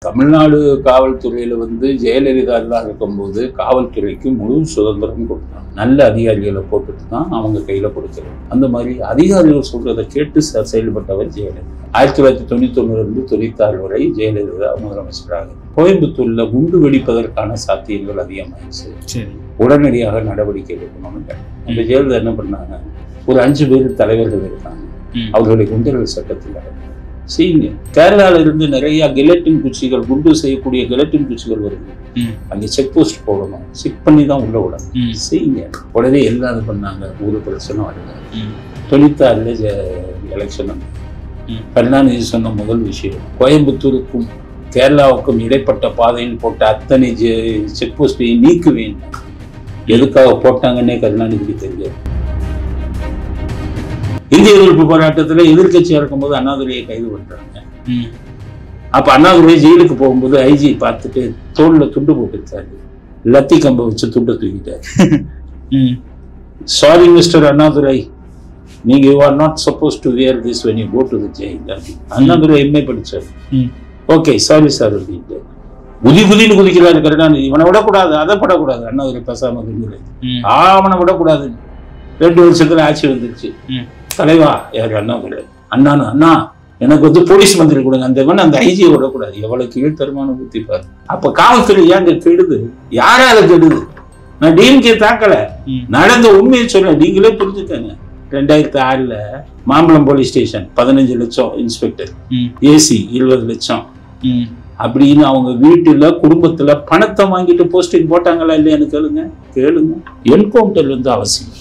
தமிழ்நாடு காவல்துறையில வந்து ஜெயலலிதா எல்லாம் இருக்கும்போது காவல்துறைக்கு முழு சுதந்திரம் கொடுத்தாங்க. நல்ல அதிகாரிகளை போட்டுட்டு தான் அவங்க கையில கொடுத்துருவாங்க. அந்த மாதிரி அதிகாரிகள் சொல்றதை கேட்டு செயல்பட்டவர் ஜெயலலிதா. 1991 இருந்து 96 வரை ஜெயலலிதா முதலமைச்சராக. கோயம்புத்தூர்ல குண்டு வெடிப்பதற்கான சாத்தியங்கள் அதிகமாயிடுச்சு. உடனடியாக நடவடிக்கை எடுக்கணும்னு அந்த ஜெயலலிதா என்ன பண்ணாங்க, ஒரு 5 பேர் தலைவர்கள் இருக்காங்க, அவர்களை குண்டர்கள் சட்டத்தில் செய்யுங்க. கேரளால இருந்து நிறைய கெலட்டின் குச்சிகள், குண்டு செய்யக்கூடிய கெலட்டின் குச்சிகள் வருது, அங்கே செக் போஸ்ட் போடணும், செக் பண்ணி தான் உள்ள விடணும், செய்யுங்க. உடனே எல்லாம் இது பண்ணாங்க. ஒரு பிரச்சனை வரல. 96 எலெக்ஷன். கருணாநிதி சொன்ன முதல் விஷயம், கோயம்புத்தூருக்கும் கேரளாவுக்கும் இடைப்பட்ட பாதையில் போட்ட அத்தனை செக் போஸ்டை நீக்குவேன். எதுக்காக போட்டாங்கன்னே கருணாநிதிக்கு தெரியாது. இந்திய எதிர்ப்பு போராட்டத்தில் எதிர்கட்சியா இருக்கும்போது அண்ணாதுரையை கைது பண்றாங்க. அப்ப அண்ணாதுரை ஜெயிலுக்கு போகும்போது ஐஜி பார்த்துட்டு தோல்ல துண்டு போட்டுருக்காரு, லத்தி கம்பை வச்சு துண்டை தூக்கிட்டாரு. சாரி மிஸ்டர் அண்ணாதுரை, நீங்க you are not suppose to wear this when you go to the jail. Annadurai MA படிச்சாரு. ஓகே சாரி சார் அப்படின்ட்டு குதின்னு குதிக்கிறாரு கருணாநிதி. இவனை விடக்கூடாது, அதை படக்கூடாது. அண்ணாதுரை பேசாம அவனை விடக்கூடாது. 2 வருஷத்துல ஆட்சி வந்துருச்சு. தலைவா யாரு அண்ணாதுரை, அண்ணா எனக்கு வந்து போலீஸ் மந்திரி கொடுங்க, அந்த ஐஜியை விடக்கூடாது. எவ்வளவு கீழ்த்தரமான ஊத்திப்பாரு. அப்ப காவல்துறை ஏங்க கெடுது? யாரால கெடுது? நான் டிஎம்கே தாக்கல, நடந்த உண்மையை சொல்றேன், நீங்களே புரிஞ்சுக்கங்க. 2006 மாம்பழம் போலீஸ் ஸ்டேஷன் 15 லட்சம் இன்ஸ்பெக்டர், ஏசி 20 லட்சம் அப்படின்னு அவங்க வீட்டுல குடும்பத்துல பணத்தை வாங்கிட்டு போஸ்டிங் போட்டாங்களா இல்லையான்னு கேளுங்க. என்கவுண்டர் வந்து அவசியம்.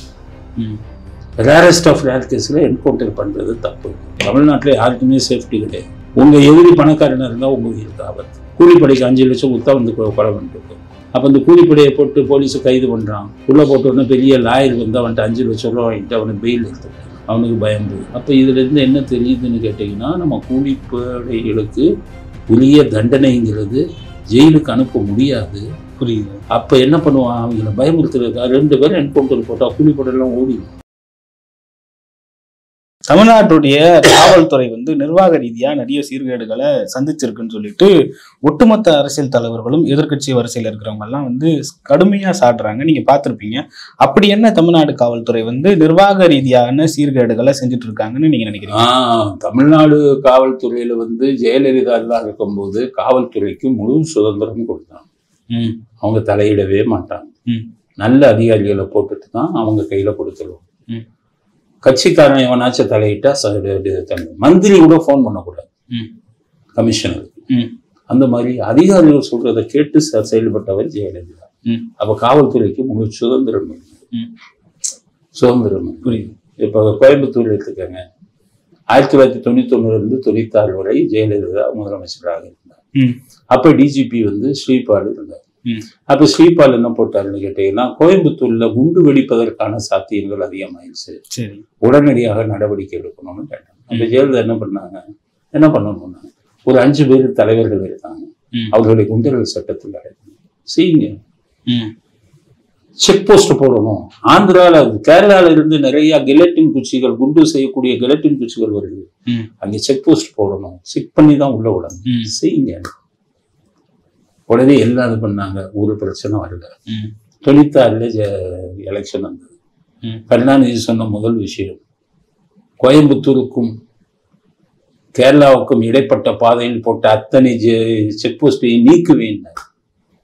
ரேரஸ்ட் ஆஃப் ரேர் கேஸ்ல என்கவுண்டர் பண்றது தப்பு. தமிழ்நாட்டில் யாருக்குமே சேஃப்டி கிடையாது. உங்க எதிரி பணக்காரனா இருந்தா உங்க உயிருக்கு ஆபத்து. கூலிப்படைக்கு 5 லட்சம் கொடுத்தா வந்து கொலை பண்ணிட்டு, அப்ப அந்த கூலிப்படையை போட்டு போலீஸை கைது பண்றான். உள்ள போட்ட உடனே பெரிய லாயர் வந்து அவன்கிட்ட 5 லட்சம் ரூபா வாங்கிட்டு அவனை பெயில் எடுத்துட்டான். அவனுக்கு பயந்து. அப்ப இதுல இருந்து என்ன தெரியுதுன்னு கேட்டீங்கன்னா, நம்ம கூலிப்படைகளுக்கு உரிய தண்டனைங்கிறது ஜெயிலுக்கு அனுப்ப முடியாது. புரியுது. அப்ப என்ன பண்ணுவான், அவங்களை பயமுறுத்துறதுக்கா 2 பேரும் என்கவுண்டர் போட்டா கூலிப்படையெல்லாம் ஓடிடும். தமிழ்நாட்டுடைய காவல்துறை வந்து நிர்வாக ரீதியா நிறைய சீர்கேடுகளை சந்திச்சிருக்குன்னு சொல்லிட்டு ஒட்டுமொத்த அரசியல் தலைவர்களும் எதிர்கட்சி வரிசையில் இருக்கிறவங்க எல்லாம் வந்து கடுமையா சாட்டுறாங்க. நீங்க பார்த்திருப்பீங்க. அப்படி என்ன தமிழ்நாடு காவல்துறை வந்து நிர்வாக ரீதியான சீர்கேடுகளை செஞ்சுட்டு இருக்காங்கன்னு நீங்க நினைக்கிறீங்க? தமிழ்நாடு காவல்துறையில வந்து ஜெயலலிதா எல்லாம் இருக்கும்போது காவல்துறைக்கு முழு சுதந்திரம் கொடுத்தாங்க. அவங்க தலையிடவே மாட்டாங்க. நல்ல அதிகாரிகளை போட்டுட்டு தான் அவங்க கையில கொடுத்துருவோம். கட்சிக்காரன் எவனாச்சும் தலையிட்டா மந்திரி கூட போன் பண்ணக்கூடாது கமிஷனருக்கு. அந்த மாதிரி அதிகாரிகள் சொல்றதை கேட்டு செயல்பட்டவர் ஜெயலலிதா. அப்ப காவல்துறைக்கு முழு சுதந்திரம். புரியுது. இப்ப கோயம்புத்தூர் எடுத்துக்கங்க. 1991 இருந்து 96 வரை ஜெயலலிதா முதலமைச்சராக இருந்தார். அப்ப டிஜிபி வந்து ஸ்ரீபால் இருந்தார். அப்ப ஸ்ரீபால் என்ன போட்டாருன்னு கேட்டீங்கன்னா, கோயம்புத்தூர்ல குண்டு வெடிப்பதற்கான சாத்தியங்கள் அதிகமாயிடுச்சு, உடனடியாக நடவடிக்கை எடுக்கணும்னு கேட்டாங்க. அந்த ஜெயலலிதா என்ன பண்ணணும்னா, ஒரு 5 பேர் தலைவர்கள் இருக்காங்க, அவர்களை குண்டர்கள் சட்டத்தில் அடைக்கணும், செய்யுங்க. செக் போஸ்ட் போடணும். ஆந்திரால கேரளால இருந்து நிறைய கெலட்டின் குச்சிகள், குண்டு செய்யக்கூடிய கெலட்டின் குச்சிகள் வருது, அங்கே செக் போஸ்ட் போடணும், செக் பண்ணி தான் உள்ள விடணும், செய்யுங்க. உடனே எல்லாம் இது பண்ணாங்க. ஒரு பிரச்சனை வரல. 96 எலெக்ஷன் வந்தது. கருணாநிதி சொன்ன முதல் விஷயம், கோயம்புத்தூருக்கும் கேரளாவுக்கும் இடைப்பட்ட பாதையில் போட்ட அத்தனை செக் போஸ்டை நீக்குவேன்.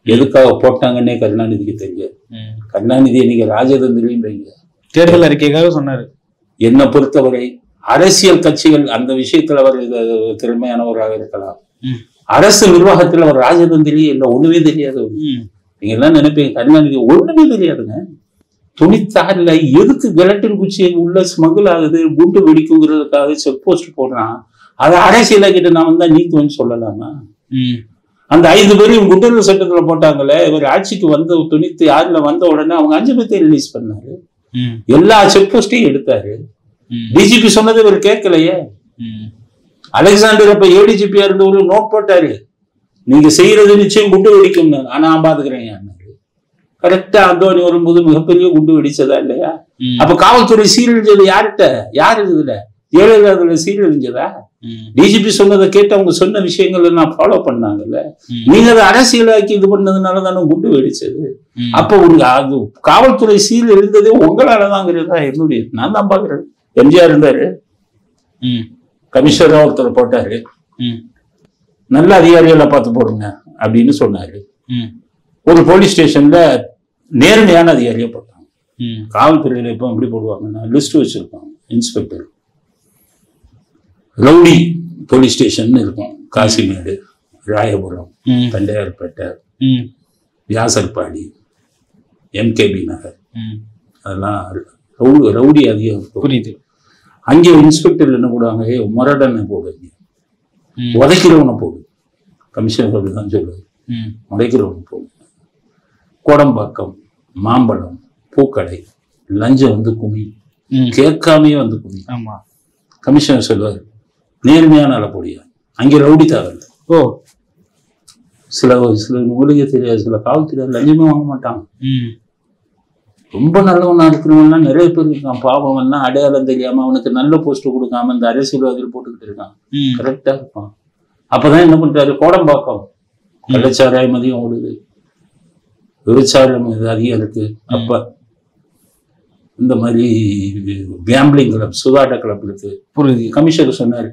எதுக்காக போட்டாங்கன்னே கருணாநிதிக்கு தெரியாது. கருணாநிதியை நீங்க ராஜதந்திரியும் தேர்தல் அறிக்கைக்காக சொன்னாரு. என்னை பொறுத்தவரை அரசியல் கட்சிகள் அந்த விஷயத்துல அவர் திறமையானவராக இருக்கலாம். அரசு நிர்வாகத்தில் அவர் ராஜதந்திரி இல்லை, ஒண்ணுமே தெரியாது. நீங்க எல்லாம் நினைப்பீங்க கருணாநிதி ஒண்ணுமே தெரியாதுங்க. 96 எதுக்கு கெலட்டின் குச்சி உள்ள ஸ்மகிள் ஆகுது, குண்டு வெடிக்குங்கிறதுக்காக செக் போஸ்ட் போடுறான். அதை அரசியலாக்கிட்டு நான் வந்தா நீக்குவேன்னு சொல்லலாமா? அந்த 5 பேரையும் குண்டர்கள் சட்டத்துல போட்டாங்களே. இவர் ஆட்சிக்கு வந்த 96 வந்த உடனே அவங்க 5 பேர்த்தையும் ரிலீஸ் பண்ணாரு. எல்லா செக் போஸ்டையும் எடுத்தாரு. டிஜிபி சொன்னது இவர் கேட்கலையே. அலெக்சாண்டர் அப்ப ஏடிஜிபியா இருந்த ஒரு நோட் போட்டாரு, நீங்க செய்யறது நிச்சயம் குண்டு வெடிக்கும், ஆனா பாத்துக்கிறேன். கரெக்டா அந்தோனி வரும்போது மிகப்பெரிய குண்டு வெடிச்சதா இல்லையா? அப்ப காவல்துறை சீரழிஞ்சது யார்கிட்ட? யாரு இதுல? ஜெயலலிதா அதுல சீரழிஞ்சதா? டிஜிபி சொன்னதை கேட்டு அவங்க சொன்ன விஷயங்களை நான் ஃபாலோ பண்ணாங்கல்ல. நீங்க அதை அரசியலாக்கி இது பண்ணதுனால தானே குண்டு வெடிச்சது. அப்ப ஒரு அது காவல்துறை சீரழிந்ததே உங்களாலதாங்கிறதா என்னுடைய, நான் தான் பாக்குறேன். எம்ஜிஆர் இருந்தாரு, கமிஷனரா ஒருத்தர் போட்டாரு, நல்ல அதிகாரிகளை பார்த்து போடுங்க அப்படின்னு சொன்னாரு. ஒரு போலீஸ் ஸ்டேஷன்ல நேர்மையான அதிகாரியை போட்டாங்க. காவல்துறையில இப்ப எப்படி போடுவாங்கன்னா லிஸ்ட் வச்சிருப்பாங்க. இன்ஸ்பெக்டர் ரவுடி போலீஸ் ஸ்டேஷன் இருக்கும். காசிமேடு, ராயபுரம், தண்டையார்பேட்டை, வியாசர்பாடி, எம்கேபி நகர், அதெல்லாம் ரவுடி அதிகம். புரியுது. அங்கே இன்ஸ்பெக்டர் என்ன போடுவாங்க, முரடனை போடுங்க, உதைக்கிறவனை போடு. கமிஷனர் தான் சொல்லுவாரு, உடைக்கிறவனை போடு. கோடம்பாக்கம், மாம்பழம், பூக்கடை, லஞ்சம் வந்து குமி, கேட்காமே வந்து குமி. ஆமா, கமிஷனர் சொல்லுவாரு நேர்மையான அளப்படியா. அங்கே ரவுடி தேவையில்லை. ஓ, சில உங்களுக்கு தெரியாது, சில காவல்துறை லஞ்சமே வாங்க மாட்டாங்க. ரொம்ப நல்லவனா இருக்கிறவன்னா நிறைய பேர் இருக்கான். பாவம் எல்லாம் அடையாளம் தெரியாம அவனுக்கு நல்ல போஸ்ட் கொடுக்காம இந்த அரசியல்வாதிகள் போட்டுக்கிட்டு இருக்கான். கரெக்டா இருப்பான். அப்பதான் என்ன பண்றாரு, கோடம்பாக்கம் கள்ளச்சாராய மதியம் ஓடுது, விபச்சாரம் அதிகம் இருக்கு. அப்ப இந்த மாதிரி கேம்பிளிங் கிளப், சுதாட்ட கிளப் இருக்கு. புரியுது. கமிஷனர் சொன்னாரு,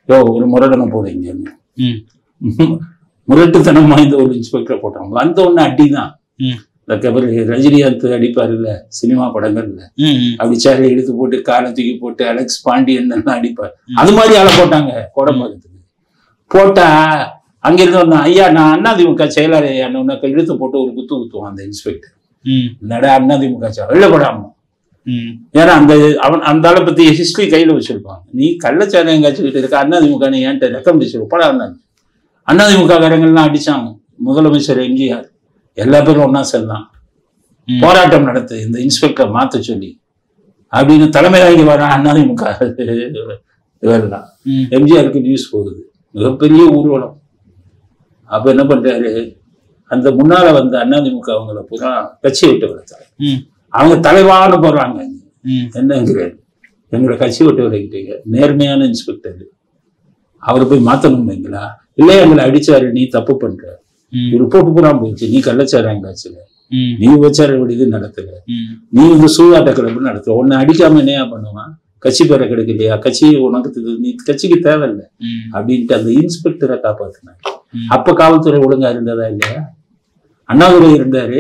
யோ ஒரு முரடனை போடுங்க. முரட்டுத்தனம் வாய்ந்த ஒரு இன்ஸ்பெக்டரை போட்டாங்க. வந்த உடனே அடிதான். ரஜினிகாந்த் அடிப்பாரு இல்ல சினிமா படங்கள்ல, அப்படி சேரை எடுத்து போட்டு காலை தூக்கி போட்டு அலெக்ஸ் பாண்டியன் அடிப்பாரு. அது மாதிரி ஆளை போட்டாங்க கோடம்பாக்கத்துக்கு. போட்டா அங்கிருந்து வந்தா, ஐயா நான் அதிமுக செயலாளர் ஐயா இழுத்து போட்டு ஒரு குத்து குத்துவான் அந்த இன்ஸ்பெக்டர். நட அதிமுக வெளிலப்படாம. ஏன்னா அந்த ஆளை பத்தி ஹிஸ்டரி கையில வச்சிருப்பாங்க. நீ கள்ளச்சாரம் காய்ச்சிக்கிட்டு இருக்க அதிமுக நீ ஏன்ட்ட ரெக்கமெண்ட் படா அதிமுக காரங்கள்லாம் அடிச்சாங்க. முதலமைச்சர் எம்ஜிஆர் எல்லா பேரும் ஒன்னா சேர்ந்தான், போராட்டம் நடத்து இந்த இன்ஸ்பெக்டர் மாத்த சொல்லி அப்படின்னு தலைமை வாங்கி வர அதிமுக இதெல்லாம். எம்ஜிஆருக்கு நியூஸ் போகுது, மிகப்பெரிய ஊர்வலம். அப்ப என்ன பண்றாரு, அந்த முன்னால வந்த அதிமுக அவங்கள பூரா கட்சி விட்டு விளத்தாரு. அவங்க தலைவான்னு போடுறாங்க. என்னங்கிறாரு, எங்களை கட்சி விட்டு விளக்கிட்டீங்க, நேர்மையான இன்ஸ்பெக்டர் அவரை போய் மாத்தணுங்களா? இல்லையா எங்களை அடிச்சாரு, நீ தப்பு பண்ற, ரிப்போர்ட் பூரா போயிடுச்சு, நீ கள்ளச்சாராங்கச்சுல, நீ விபச்சார விடுதி நடத்துற, நீ வந்து சூதாட்ட கிளப்பு நடத்துற, உன்னை அடிக்காம என்னையா பண்ணுவான்? கட்சி பேரை கிடைக்கலையா? கட்சி உனக்கு நீ கட்சிக்கு தேவையில்லை அப்படின்ட்டு அந்த இன்ஸ்பெக்டரை காப்பாத்தினாங்க. அப்ப காவல்துறை ஒழுங்கா இருந்ததா இல்லையா? அண்ணாதுரை இருந்தாரு,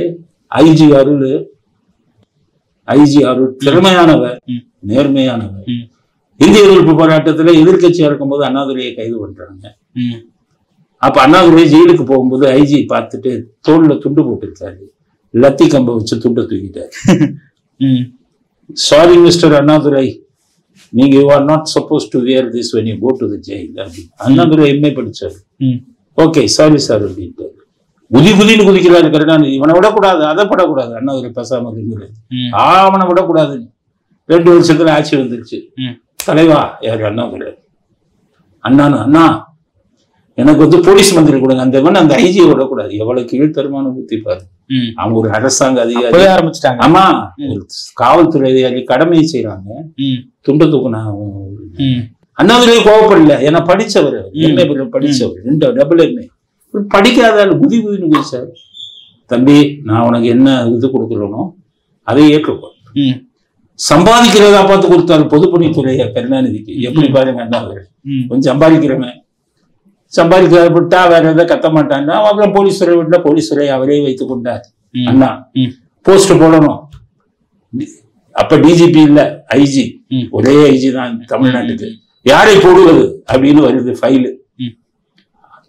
ஐஜி அருள் திறமையானவர், நேர்மையானவர். இந்திய எதிர்ப்பு போராட்டத்துல எதிர்கட்சியா இருக்கும்போது அண்ணாதுரையை கைது பண்றாங்க. அப்ப அண்ணாதுரை ஜெயிலுக்கு போகும்போது ஐஜி பார்த்துட்டு தோல்ல துண்டு போட்டுருக்காரு, லத்தி கம்பை வச்சு துண்டை தூக்கிட்டாரு. சாரி மிஸ்டர் அண்ணாதுரை, நீங்க you are not suppose to wear this when you go to the jail அப்படின்னு. அண்ணாதுரை எம்ஏ படிச்சாரு. ஓகே சாரி சார் அப்படின்ட்டு குதின்னு குதிக்கிறாரு கருணாநிதி. இவனை விடக்கூடாது, அதை படக்கூடாது, அண்ணாதுரை பேசாம இருக்கிறது, அவனை விடக்கூடாது. 2 வருஷத்துல ஆட்சி வந்துருச்சு. தலைவா யாரு அண்ணாதுரை, அண்ணா எனக்கு வந்து போலீஸ் மந்திரி கொடுங்க, அந்த ஐஜியை விடக்கூடாது. எவ்வளவு கீழ்த்தரமான புத்தி பாரு. அவங்க ஒரு அரசாங்க அதிகாரி ஆரம்பிச்சுட்டாங்க. ஆமா, காவல்துறை அதிகாரி கடமையை செய்யறாங்க, துண்டு தூக்குனா. அண்ணாதுரை கோவப்படல, ஏன்னா படிச்சவர், எம்ஏ படிச்சவர், 2 டபுள் எம்ஏ. படிக்காத குதின்னு குதிச்சாரு. தம்பி நான் உனக்கு என்ன இது கொடுக்கறனோ அதை ஏற்றுக்கோ. சம்பாதிக்கிறதா பார்த்து கொடுத்தாரு பொதுப்பணித்துறைய கருணாநிதிக்கு. எப்படி பாருங்க அண்ணாதுரை, கொஞ்சம் சம்பாதிக்கிறத விட்டா வேற எதாவது கத்த மாட்டான்னா அப்புறம் போலீஸ் துறை விட்டா போலீஸ் துறை அவரே வைத்துக் கொண்டார். அண்ணா போஸ்ட் போடணும். அப்ப டிஜிபி இல்ல, ஐஜி, ஒரே ஐஜி தான் தமிழ்நாட்டுக்கு. யாரை போடுவது அப்படின்னு வருது ஃபைலு.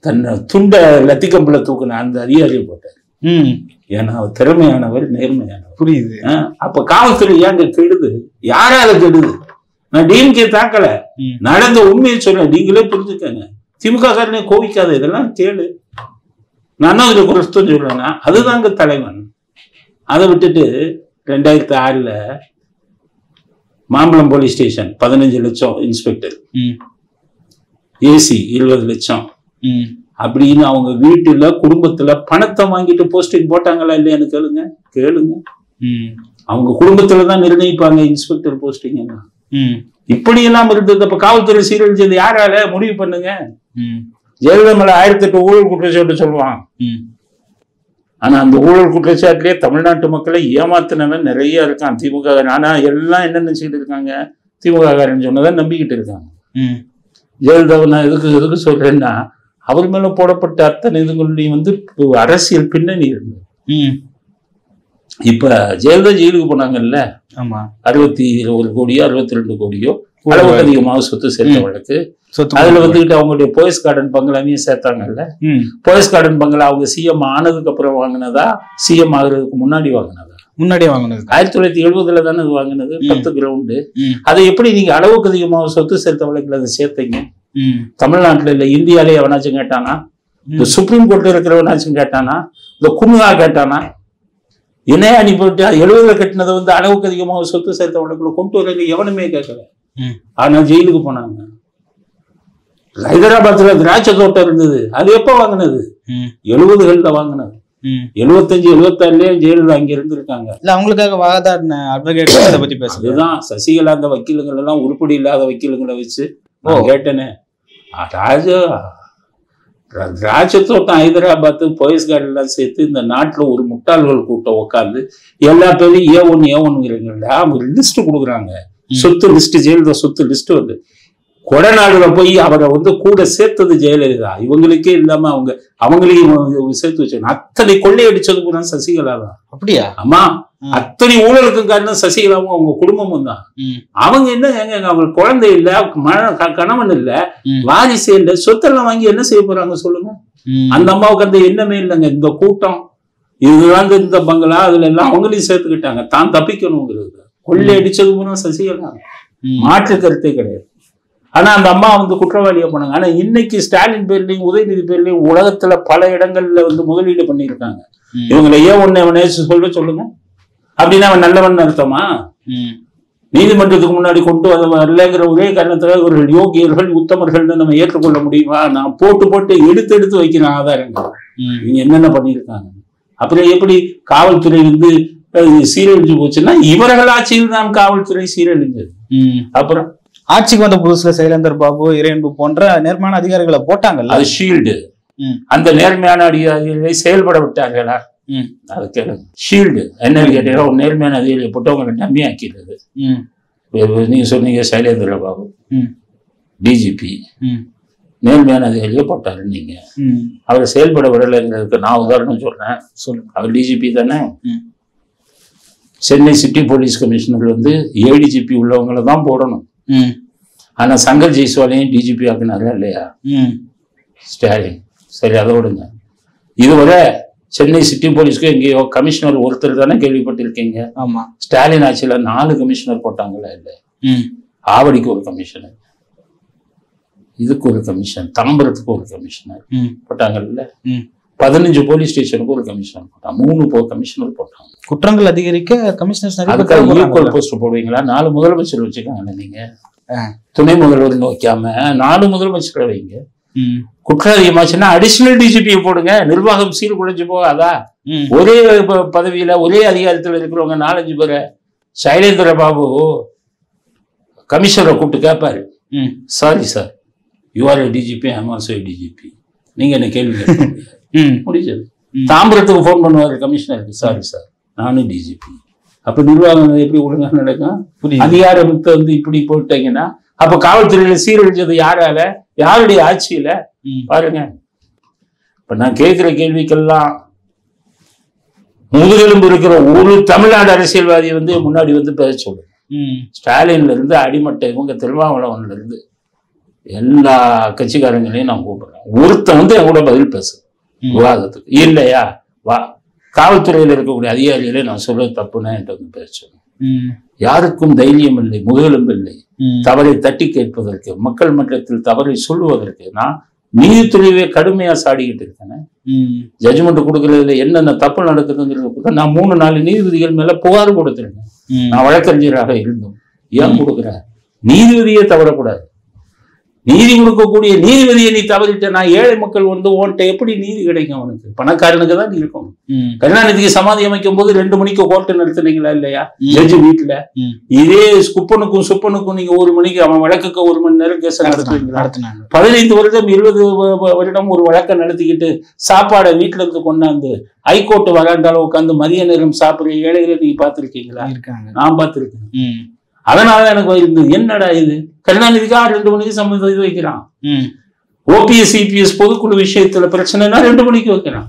தன்னை துண்ட லத்திக்கம்புல தூக்குன அந்த அதிகாரியை போட்டார். ஏன்னா அவர் திறமையானவர், நேர்மையானவர். புரியுது. அப்ப காவல்துறை ஏங்க கெடுது? யாரால கெடுது? நான் டிஎம்கே தாக்கல, நடந்த உண்மையை சொல்றேன், நீங்களே புரிஞ்சுக்கங்க. திமுக காரனே கோவிக்காத, இதெல்லாம் கேளு. நான் அதுல குறைச்சும் சொல்றேன்னா அதுதாங்க தலைவன். அதை விட்டுட்டு 2006 மாம்பழம் போலீஸ் ஸ்டேஷன் 15 லட்சம் இன்ஸ்பெக்டர், ஏசி 20 லட்சம் அப்படின்னு அவங்க வீட்டுல குடும்பத்துல பணத்தை வாங்கிட்டு போஸ்டிங் போட்டாங்களா இல்லையான்னு கேளுங்க. அவங்க குடும்பத்துலதான் நிர்ணயிப்பாங்க இன்ஸ்பெக்டர் போஸ்டிங். இப்படியெல்லாம் இருந்தது. அப்ப காவல்துறை சீரழிச்சது யாரால முடிவு பண்ணுங்க. ஜெயலலிதா மேல 1008 ஊழல் குற்றச்சாட்டு சொல்லுவான். ஆனா அந்த ஊழல் குற்றச்சாட்டுலயே தமிழ்நாட்டு மக்களை ஏமாத்தினவன் நிறைய இருக்கான் திமுக. ஆனா எல்லாம் என்ன நினைச்சுக்கிட்டு இருக்காங்க, திமுக காரன் சொன்னதான் நம்பிக்கிட்டு இருக்காங்க. ஜெயலலிதாவை நான் எதுக்கு சொல்றேன்னா, அவர் மேல போடப்பட்ட அத்தனை இதுகளையும் வந்து அரசியல் பின்னணி இருந்தது. இப்ப ஜெயலலிதா ஜெயிலுக்கு போனாங்கல்ல, 61 கோடியோ 62 கோடியோ அளவுக்கு அதிகமாக சொத்து சேர்த்த வழக்கு. அதுல வந்துகிட்டு அவங்களுடைய போயஸ் கார்டன் பங்களாவையும் சேர்த்தாங்கல்ல. போயஸ் கார்டன் பங்களா அவங்க சிஎம் ஆனதுக்கு அப்புறம் வாங்கினதா, சிஎம் ஆகுறதுக்கு முன்னாடியே வாங்கினது? 1970 தானே அது வாங்கினது, 10 கிரவுண்டு. அதை எப்படி நீங்க அளவுக்கு அதிகமாக சொத்து சேர்த்த வழக்குல அதை சேர்த்தீங்க? தமிழ்நாட்டுல இல்ல, இந்தியாலே எவனாச்சும் கேட்டானா? இந்த சுப்ரீம் கோர்ட்ல இருக்கிறவனாச்சும் கேட்டானா? இந்த குமுதா கேட்டானா? என்னையா நீ போட்டு 70 கட்டினதை வந்து அளவுக்கு அதிகமாக சொத்து சேர்த்த வழக்குல கொண்டு வர எவனுமே கேட்கல. ஆனா ஜெயிலுக்கு போனாங்க. ஹைதராபாத்ல திராட்சை தோட்டம் இருந்தது, அது எப்ப வாங்கினது? 70கள்ல வாங்கினது. 75, 76லயே ஜெயலலிதா அங்க இருந்திருக்காங்க. அவங்களுக்காக வாதாடின அட்வொகேட் அதை பத்தி பேச. அதுதான் சசிகலா அந்த வக்கீலுங்கள் எல்லாம் உருப்படி இல்லாத வக்கீலுங்களை வச்சு கேட்டனே. திராட்சை தோட்டம் ஹைதராபாத் போயஸ் கார்டன் எல்லாம் சேர்த்து இந்த நாட்டுல ஒரு முட்டாள்கள் கூட்டம் உட்காந்து எல்லா பேரும் ஏ1 லிஸ்ட் கொடுக்குறாங்க. சொத்து லிஸ்ட், ஜெயலலிதா சொத்து லிஸ்ட் வந்து கொடநாடுல போய் அவரை வந்து கூட சேர்த்தது ஜெயலலிதா. இவங்களுக்கே இல்லாம அவங்களையும் சேர்த்து வச்சாங்க. அத்தனை கொள்ளையடிச்சது கூட சசிகலா தான். அப்படியா? ஆமா, அத்தனை ஊழலுக்கும் காரணம் சசிகலாவும் அவங்க குடும்பமும் தான். அவங்க என்ன, அவங்களுக்கு குழந்தை இல்ல, கணவன் இல்ல, வாரிசு இல்ல, சொத்தெல்லாம் வாங்கி என்ன செய்ய போறாங்க சொல்லுங்க? அந்த அம்மாவுக்கு அந்த எண்ணமே இல்லைங்க. இந்த கூட்டம் இதுதான் இந்த பங்களா, அதுல எல்லாம் அவங்களையும் சேர்த்துக்கிட்டாங்க தான் தப்பிக்கணுங்கிறது. கொள்ளையடிச்சது கூட சசிகலா, மாற்று கருத்தே கிடையாது. ஆனா அந்த அம்மா வந்து குற்றவாளியா போனாங்க. ஆனா இன்னைக்கு ஸ்டாலின் பேர்லயும் உதயநிதி பேர்லயும் உலகத்துல பல இடங்கள்ல வந்து முதலீடு பண்ணியிருக்காங்க. இவங்களை ஏன் சொல்லுங்க. அப்படின்னா அவன் நல்லவன் அர்த்தமா? நீதிமன்றத்துக்கு முன்னாடி கொண்டு வரலங்கிற ஒரே காரணத்துல இவர்கள் யோகியர்கள் உத்தமர்கள்னு நம்ம ஏற்றுக்கொள்ள முடியுமா? நான் போட்டு எடுத்து வைக்கிற ஆதாரங்கள் இவங்க என்னென்ன பண்ணியிருக்காங்க. அப்புறம் எப்படி காவல்துறை வந்து சீரழிஞ்சு போச்சுன்னா இவர்கள் ஆட்சியில் தான் காவல்துறை சீரழிஞ்சது. அப்புறம் ஆட்சிக்கு வந்த புதுசுல சைலேந்தர் பாபு, இறையன்பு போன்ற நேர்மையான அதிகாரிகளை போட்டாங்கல்ல, அது ஷீல்டு. அந்த நேர்மையான அதிகாரிகளை செயல்பட விட்டார்களா? அது கேளுங்க. ஷீல்டு என்ன கேட்டீங்கன்னா, ஒரு நேர்மையான அதிகாரியை போட்டு அவங்க டம்மி ஆக்கிறது. நீங்க சொன்னீங்க சைலேந்திர பாபு டிஜிபி நேர்மையான அதிகாரியை போட்டாரு. நீங்க அவரை செயல்பட விடலைங்கிறதுக்கு நான் உதாரணம் சொல்றேன். அவர் டிஜிபி தானே. சென்னை சிட்டி போலீஸ் கமிஷனர் வந்து ஏடிஜிபி உள்ளவங்களை தான் போடணும். ஆனா சங்கர் ஜெய்ஸ்வாலையும் டிஜிபி ஆக்குனாரா இல்லையா ஸ்டாலின்? சரி, அதை விடுங்க. இதுவரை சென்னை சிட்டி போலீஸ்க்கு எங்கேயோ கமிஷனர் ஒருத்தர் தானே கேள்விப்பட்டிருக்கீங்க. ஆமா, ஸ்டாலின் ஆட்சியில 4 கமிஷனர் போட்டாங்களா? இல்ல, ஆவடிக்கு ஒரு கமிஷனர், இதுக்கு ஒரு கமிஷனர், தாம்பரத்துக்கு ஒரு கமிஷனர் போட்டாங்கல்ல. 15 போலீஸ் ஸ்டேஷனுக்கு ஒரு கமிஷனர் போட்டாங்க. 3 கமிஷனர் போட்டாங்க. குற்றங்கள் அதிகரிக்க கமிஷனர்ஸ் ஈக்குவல் போஸ்ட் போடுவீங்களா? 4 முதலமைச்சர் வச்சுக்காங்க. நீங்க துணை முதல்வர் வைக்காம 4 முதலமைச்சரை வைங்க. குற்றம் அதிகமாச்சுன்னா அடிஷனல் டிஜிபியை போடுங்க. நிர்வாகம் சீர்குலைஞ்சு போகாதா? ஒரே பதவியில ஒரே அதிகாரத்தில் இருக்கிறவங்க 4-5 பேரை சைலேந்திர பாபு கமிஷனரை கூப்பிட்டு கேட்பாரு, sorry sir, you are a DGP, I am also a DGP, நீங்க என்ன கேள்வி கேட்க முடியாது. தாம்பரத்துக்கு போன் பண்ணுவாரு கமிஷனருக்கு, சாரி சார், நானும் டிஜிபி. அப்ப நிர்வாகம் எப்படி ஒழுங்கா நடக்கும்? அதிகாரத்தை வந்து இப்படி போட்டீங்கன்னா அப்ப காவல்துறையில சீரழிஞ்சது யாரால? யாருடைய ஆட்சியில? பாருங்க. இப்ப நான் கேட்கிற கேள்விக்கெல்லாம் முதுகெலும்பு இருக்கிற ஒரு தமிழ்நாடு அரசியல்வாதி வந்து முன்னாடி வந்து பேச சொல்லுங்க. ஸ்டாலின்ல இருந்து அடிமட்டை இவங்க திருமாவளவன்ல இருந்து எல்லா கட்சிக்காரங்களையும் நான் கூப்பிடுறேன். ஒருத்தன் வந்து என் கூட பதில் பேசு விவாதத்துக்கு. இல்லையா, வா, காவல்துறையில் இருக்கக்கூடிய அதிகாரிகளே நான் சொல்றது தப்புன்னா என்கிட்ட வந்து பேச சொல்லுங்க. யாருக்கும் தைரியம் இல்லை, முதுகெலும்பு இல்லை தவறை தட்டி கேட்பதற்கு, மக்கள் மன்றத்தில் தவறை சொல்லுவதற்கு. நான் நீதித்துறையவே கடுமையா சாடிக்கிட்டு இருக்கேன். ஜட்ஜ்மெண்ட் கொடுக்கறதுல என்னென்ன தப்பு நடக்குதுங்கிறது நான் 3-4 நீதிபதிகள் மேல புகார் கொடுத்துருக்கேன். நான் வழக்கறிஞராக இருந்தோம். ஏன் கொடுக்குறேன்? நீதிபதியே தவறக்கூடாது. நீதி கொடுக்கக்கூடிய நீதிபதியை நீ தவறிட்ட, நான் ஏழை மக்கள் வந்து ஓன்ட்ட எப்படி நீதி கிடைக்கும்? அவனுக்கு பணக்காரனுக்கு தான் இருக்கணும். கருணாநிதிக்கு சமாதி அமைக்கும் போது 2 மணிக்கு கோர்ட்டு நடத்துனீங்களா இல்லையா ஜட்ஜி வீட்டுல? இதே குப்பனுக்கும் சுப்பனுக்கும் நீங்க 1 மணிக்கு, அவன் வழக்குக்கு 1 மணி நேரம் கேஸ் நடத்துவீங்களா? 15 வருடம் 20 வருடம் ஒரு வழக்கை நடத்திக்கிட்டு சாப்பாடை வீட்டுல இருந்து கொண்டாந்து ஹைகோர்ட் வராண்டால உட்காந்து மதிய நேரம் சாப்பிடுற ஏழைகளை நீங்க பார்த்திருக்கீங்களா? நான் பார்த்திருக்கேன். அதனால எனக்கு இருந்தது, என்னடா இது, கருணாநிதிக்காக 2 மணிக்கு சம்மந்தம் இது வைக்கிறான். ஓபிஎஸ் சிபிஎஸ் பொதுக்குழு விஷயத்துல பிரச்சனைனா 2 மணிக்கு வைக்கிறான்.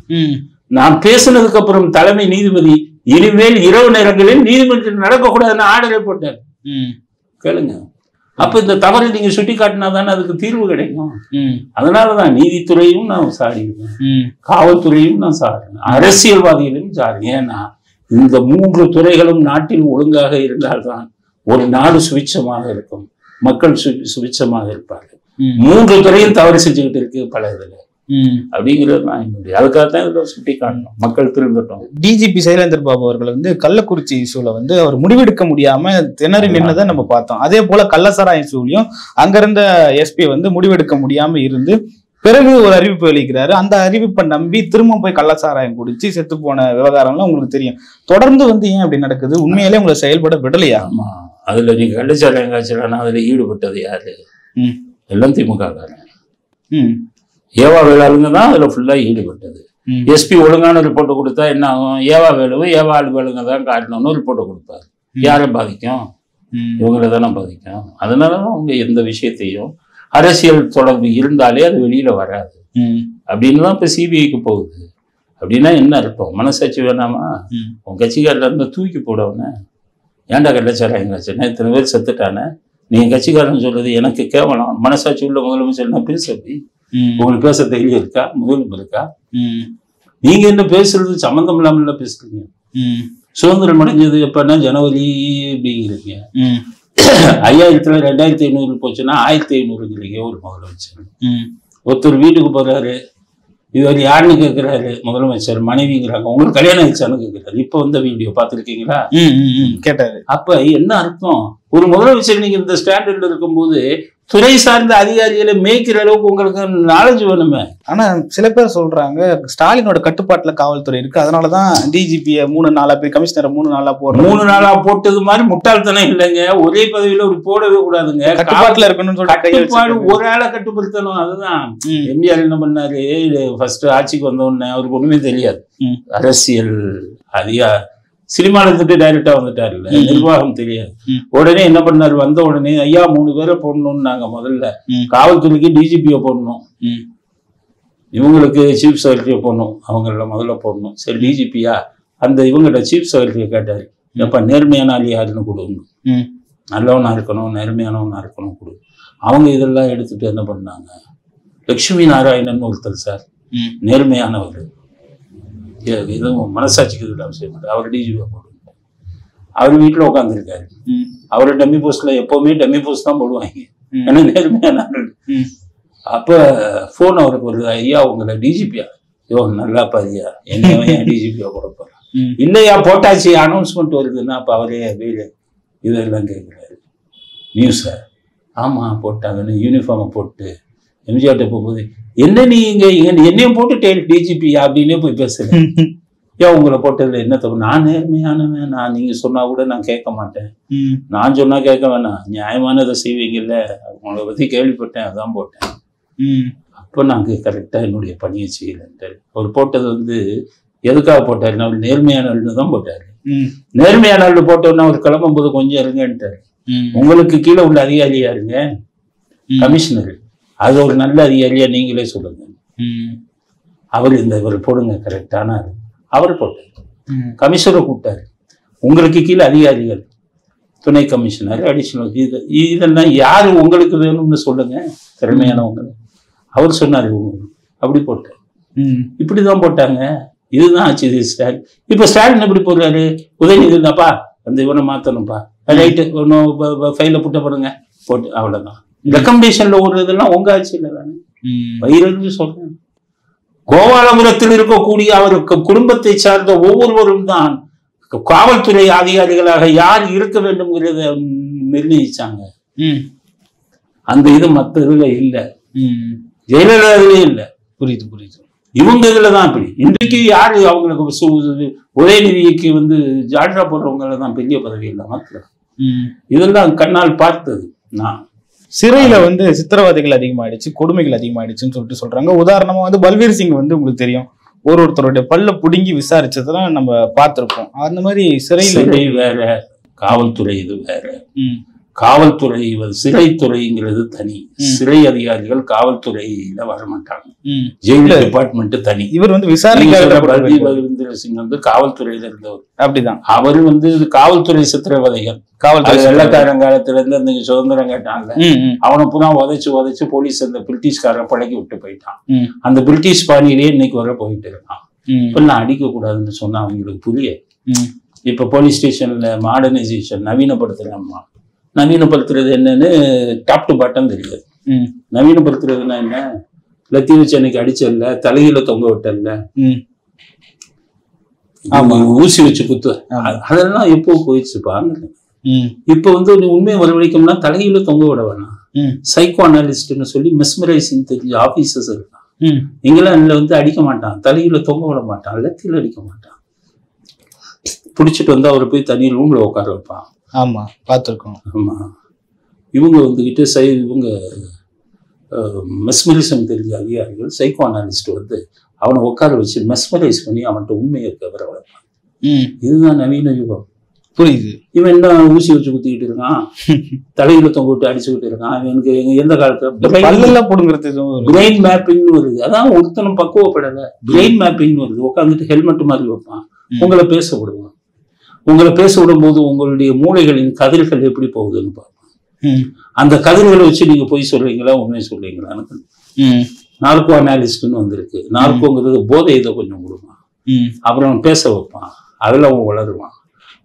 நான் பேசினதுக்கு அப்புறம் தலைமை நீதிபதி இனிமேல் இரவு நேரங்களில் நீதிமன்றம் நடக்கக்கூடாதுன்னு ஆர்டரை போட்டார். கேளுங்க. அப்ப இந்த தவறை நீங்க சுட்டி காட்டினா தானே அதுக்கு தீர்வு கிடைக்கும். அதனாலதான் நீதித்துறையும் நான் சாடிடுவேன், காவல்துறையும் நான் சாடுறேன், அரசியல்வாதிகளையும் சாடுறேன். ஏன்னா இந்த 3 துறைகளும் நாட்டில் ஒழுங்காக இருந்தால்தான் ஒரு நாடு சுபிட்சமாக இருக்கும், மக்கள் சுபிட்சமாக இருப்பார்கள். 3 துறையும் தவறு செஞ்சுக்கிட்டு இருக்கு பல இதுல அப்படிங்கிறது நான் என்னுடைய, அதுக்காகத்தான் இதுல சுட்டி காட்டணும், மக்கள் திரும்பட்டும். டிஜிபி சைலேந்தர் பாபு அவர்கள் வந்து கள்ளக்குறிச்சி இஷ்யூல வந்து அவர் முடிவெடுக்க முடியாம திணறி நின்னதை நம்ம பார்த்தோம். அதே போல கள்ளசாராய இஷ்யூலையும் அங்கிருந்த எஸ்பி வந்து முடிவெடுக்க முடியாம இருந்து பிறகு ஒரு அறிவிப்பு வெளியிக்கிறாரு. அந்த அறிவிப்பை நம்பி திரும்ப போய் கள்ளச்சாராயம் குடிச்சு செத்து போன விவகாரம்லாம் உங்களுக்கு தெரியும். தொடர்ந்து வந்து ஏன் அப்படி நடக்குது? உண்மையிலே உங்களை செயல்பட விடலையா? ஆமா, அதுல நீங்க கள்ளச்சாராயம் காய்ச்சலானா அதுல ஈடுபட்டது யாரு? எல்லாம் திமுக காரங்க, ஏவா வேளாளுங்க தான் அதுல ஃபுல்லா ஈடுபட்டது. எஸ்பி ஒழுங்கான ரிப்போர்ட்டை கொடுத்தா என்ன ஆகும்? ஏவா வேலுவும் ஏவா ஆளுவேலுங்க தான் காட்டணும்னு ரிப்போர்ட்டை கொடுப்பாரு. யாரை பாதிக்கும்? இவங்களை தானே பாதிக்கும். அதனாலதான் அவங்க எந்த விஷயத்தையும் அரசியல் தொடர்பு இருந்தாலே அது வெளியில வராது அப்படின்னு தான் இப்ப சிபிஐக்கு போகுது. அப்படின்னா என்ன அர்த்தம்? மனசாட்சி வேணாமா? உன் கட்சிக்காரில் இருந்து தூக்கி போடவுன்னு ஏன்டா கள்ளச்சாராயம் காய்ச்சல் இத்தனை பேர் செத்துட்டானே, நீங்க கட்சிக்காரன் சொல்றது எனக்கு கேவலம். மனசாட்சி உள்ள முதலமைச்சர் நான் பேச, உங்களுக்கு பேச தைரியம் இருக்கா? முதலும் இருக்கா? நீங்க என்ன பேசுறது சம்பந்தம் இல்லாம பேசுறீங்க. சுதந்திரம் அடைஞ்சது எப்பன்னா ஜனவரி அப்படிங்கிறீங்க. 5000த்துல 2500 போச்சுன்னா 1500 ஒரு முதலமைச்சர். ஒருத்தர் வீட்டுக்கு போறாரு, இது யாருன்னு கேட்கிறாரு, முதலமைச்சர் மனைவிங்கிறாங்க. உங்களுக்கு கல்யாணம் ஆயிடுச்சான்னு கேட்கிறாரு. இப்ப வந்த வீடியோ பாத்துருக்கீங்களா? கேட்டாரு. அப்ப என்ன அர்த்தம்? ஒரு முதலமைச்சர் நீங்க இந்த ஸ்டாண்டர்ட்ல இருக்கும்போது துறை சார்ந்த அதிகாரிகளை மேய்க்கிற அளவுக்கு உங்களுக்கு நாலேஜ் வேணுமே. ஆனா சில பேர் சொல்றாங்க ஸ்டாலினோட கட்டுப்பாட்டுல காவல்துறை இருக்கு, அதனாலதான் டிஜிபியை 3 நாளா போய் கமிஷனரை 3 நாளா போடுறோம். 3 நாளா போட்டது மாதிரி முட்டாள்தனம் இல்லைங்க. ஒரே பதவியில ஒரு போடவே கூடாதுங்க. கட்டுப்பாட்டுல இருக்கணும்னு சொல்லிட்டு ஒரு ஆளை கட்டுப்படுத்தணும். அதுதான் எம்ஜிஆர் என்ன பண்ணாரு. ஃபர்ஸ்ட் ஆட்சிக்கு வந்த உடனே அவருக்கு ஒண்ணுமே தெரியாது, அரசியல் சினிமால இருந்துட்டு டைரக்டா வந்துட்டாரு, நிர்வாகம் தெரியாது. உடனே என்ன பண்ணாரு, வந்த உடனே ஐயா 3 பேரை போடணும்னு நாங்க முதல்ல காவல்துறைக்கு டிஜிபியை போடணும், இவங்களுக்கு சீஃப் செக்ரட்டரியை போடணும், அவங்கள முதல்ல போடணும். சரி டிஜிபியா அந்த இவங்கள்ட்ட சீஃப் செக்ரட்டரியை கேட்டாரு, எப்ப நேர்மையான ஆள் யாருன்னு கொடுங்க, நல்லவனா இருக்கணும், நேர்மையானவனா இருக்கணும் கொடு. அவங்க இதெல்லாம் எடுத்துட்டு என்ன பண்ணாங்க, லட்சுமி நாராயணன் ஒருத்தர் சார், நேர்மையானவர், எதுவும் மனசாட்சிக்கு இல்லாம செய்யப்பட்டார், அவர் டிஜிபியா போடுவாங்க. அவர் வீட்டுல உட்காந்துருக்காரு. அவரை டம்மி போஸ்ட்ல எப்பவுமே டம்மி போஸ்ட் தான் போடுவாங்க, ஏன்னா நேர்மையான. அப்ப போன் அவருக்கு வருது, ஐயா உங்களை டிஜிபியா? ஐயோ நல்லா பாரியா, என்ன டிஜிபியா போட போறான்? இல்லையா போட்டாச்சு, அனௌன்ஸ்மெண்ட் வருதுன்னா. அப்ப அவரே வீடு இதெல்லாம் கேட்கிறாரு, நியூஸ ஆமா போட்டாங்கன்னு யூனிஃபார்மை போட்டு எம்ஜிஆர்ட்ட போகும்போது, என்ன நீங்க என்னையும் போட்டு டிஜிபி அப்படின்னே போய் பேசுறேன். ஏன் உங்களை போட்டதுல என்ன தப்பு? நான் நேர்மையானவன், நான் நீங்க சொன்னா கூட நான் கேட்க மாட்டேன், நான் சொன்னா கேட்க வேணாம், நியாயமானதை செய்வீங்கல்ல, உங்களை பத்தி கேள்விப்பட்டேன் அதான் போட்டேன். அப்ப நாங்க கரெக்டா என்னுடைய பணியை செய்யலன்ட்டு அவர் போட்டது எதுக்காக போட்டாரு, அவர் நேர்மையானவள்னு தான் போட்டாரு. நேர்மையானவள் போட்டோன்னா அவர் கிளம்பும்போது கொஞ்சம் இருங்கன்ட்டாரு. உங்களுக்கு கீழே உள்ள அதிகாரி யாருங்க? கமிஷனர். அது ஒரு நல்ல அதிகாரியா நீங்களே சொல்லுங்க. அவர் இவர் போடுங்க கரெக்டான அவர் போட்டார். கமிஷனரை கூப்பிட்டாரு, உங்களுக்கு கீழே அதிகாரிகள், துணை கமிஷனர், அடிஷனல், இதெல்லாம் யாரு உங்களுக்கு வேணும்னு சொல்லுங்க, திறமையானவங்க. அவர் சொன்னாரு அப்படி போட்டார். இப்படிதான் போட்டாங்க. இதுதான் ஆச்சு ஸ்டாலின். இப்ப ஸ்டாலின் எப்படி போடுறாரு, உதயநிதி இருந்தாப்பா அந்த இவனை மாத்தணும்ப்பா, ரைட்டு ஒன்னும் ஃபைல புட்ட போடுங்க போட்டு, அவ்வளவுதான். ரெக்கமெண்டேஷன்ல ஓடுறதெல்லாம் உங்க ஆட்சியில தானே. வயிறு சொல்றேன், கோபாலபுரத்தில் இருக்கக்கூடிய அவருக்கு குடும்பத்தை சார்ந்த ஒவ்வொருவரும் தான் காவல்துறை அதிகாரிகளாக யார் இருக்க வேண்டும்ங்கிறத நிர்ணயிச்சாங்க. அந்த இது மற்ற இதுல இல்லை, ஜெயலலிதா இதுலயும் இல்லை. புரியுது புரியுது. இவங்க இதுலதான் அப்படி. இன்றைக்கு யாரு அவங்களுக்கு உதயநிதிக்கு வந்து ஜால்ரா போடுறவங்கள தான் பெரிய பதவி இல்லை மக்கள். இதெல்லாம் கண்ணால் பார்த்தது. நான் சிறையில வந்து சித்திரவதைகள் அதிகமாயிடுச்சு, கொடுமைகள் அதிகமாயிடுச்சுன்னு சொல்லிட்டு சொல்றாங்க. உதாரணமா வந்து பல்வீர் சிங் வந்து உங்களுக்கு தெரியும், ஒருத்தருடைய பல்ல புடுங்கி விசாரிச்சதெல்லாம் நம்ம பார்த்திருப்போம். அந்த மாதிரி சிறை வேற, காவல்துறை இது வேற. காவல்துறை சிறைத்துறைங்கிறது தனி. சிறை அதிகாரிகள் காவல்துறையில வரமாட்டாங்க, ஜெயில் டிபார்ட்மெண்ட் தனி. இவர் வந்து விசாரணை பல்வீர் சிங் வந்து காவல்துறையில இருந்தவர். அப்படிதான். அவர் வந்து காவல்துறை சித்திரவதைகள், காவல்துறை வெள்ளக்காரங்காலத்துல இருந்து அந்த சுதந்திரம் கேட்டாங்க, அவனை புனா உதைச்சு போலீஸ் அந்த பிரிட்டிஷ்காரன் பழக்கி விட்டு போயிட்டான். அந்த பிரிட்டிஷ் பாணியிலேயே இன்னைக்கு வர போயிட்டு இருக்கான். இப்ப நான் அடிக்க கூடாதுன்னு சொன்னா அவங்களுக்கு புரிய. இப்ப போலீஸ் ஸ்டேஷன்ல மாடர்னைசேஷன், நவீனப்படுத்தலாமா? நவீனப்படுத்துறது என்னன்னு டாப் டு பாட்டம் தெரியாது. நவீனப்படுத்துறதுன்னா என்ன? லத்தி வச்சு அன்னைக்கு அடிச்சல்ல, தலையில தொங்க விட்டல்ல, ஊசி வச்சு குத்து, அதெல்லாம் எப்போ போயிடுச்சு பாருங்க. இப்ப வந்து உண்மையை வரவழைக்கணும்னா தலையில தொங்க விட வேணாம். சைக்கோ அனாலிஸ்ட்னு சொல்லி மெஸ்மரைசிங் தெரிஞ்ச ஆபீசர்ஸ் இருக்கான். இங்கிலாந்துல வந்து அடிக்க மாட்டான், தலையில தொங்க விட மாட்டான், லத்தியில அடிக்க மாட்டான். பிடிச்சிட்டு வந்து அவரை போய் தனி ரூம்ல உட்கார வைப்பான். ஆமா, பார்த்துருக்கோம். ஆமா, இவங்க வந்துகிட்டு இவங்க மெஸ்மரிசம் தெரிஞ்ச அதிகாரிகள், சைக்கோ அனாலிஸ்ட் வந்து அவனை உட்கார வச்சு மெஸ்மரைஸ் பண்ணி அவன்கிட்ட உண்மையை வர வைப்பான். இதுதான் நவீன யுகம். புரியுது. இவன் என்ன ஊசி வச்சு குத்திக்கிட்டு இருக்கான், தலையில தொங்க விட்டு அடிச்சுக்கிட்டு இருக்கான். இவனுக்கு எந்த காலத்துல பிரெயின் மேப்பிங்னு வருது. அதான் ஒருத்தனும் பக்குவப்படலை. பிரெயின் மேப்பிங்னு வருது. உட்காந்துட்டு ஹெல்மெட் மாதிரி வைப்பான், உங்களை பேச விடுவான். உங்களை பேச விடும் போது உங்களுடைய மூளைகளின் கதிர்கள் எப்படி போகுதுன்னு பார்ப்போம். அந்த கதிர்களை வச்சு நீங்க போய் சொல்றீங்களா, உண்மையை சொல்றீங்களான்னு. நார்கோ அனாலிஸ்ட்னு வந்திருக்கு. நார்கோங்கிறது போதை இதை கொஞ்சம் கொடுப்பான், அப்புறம் பேச வைப்பான், அதுல அவன் வளருவான்.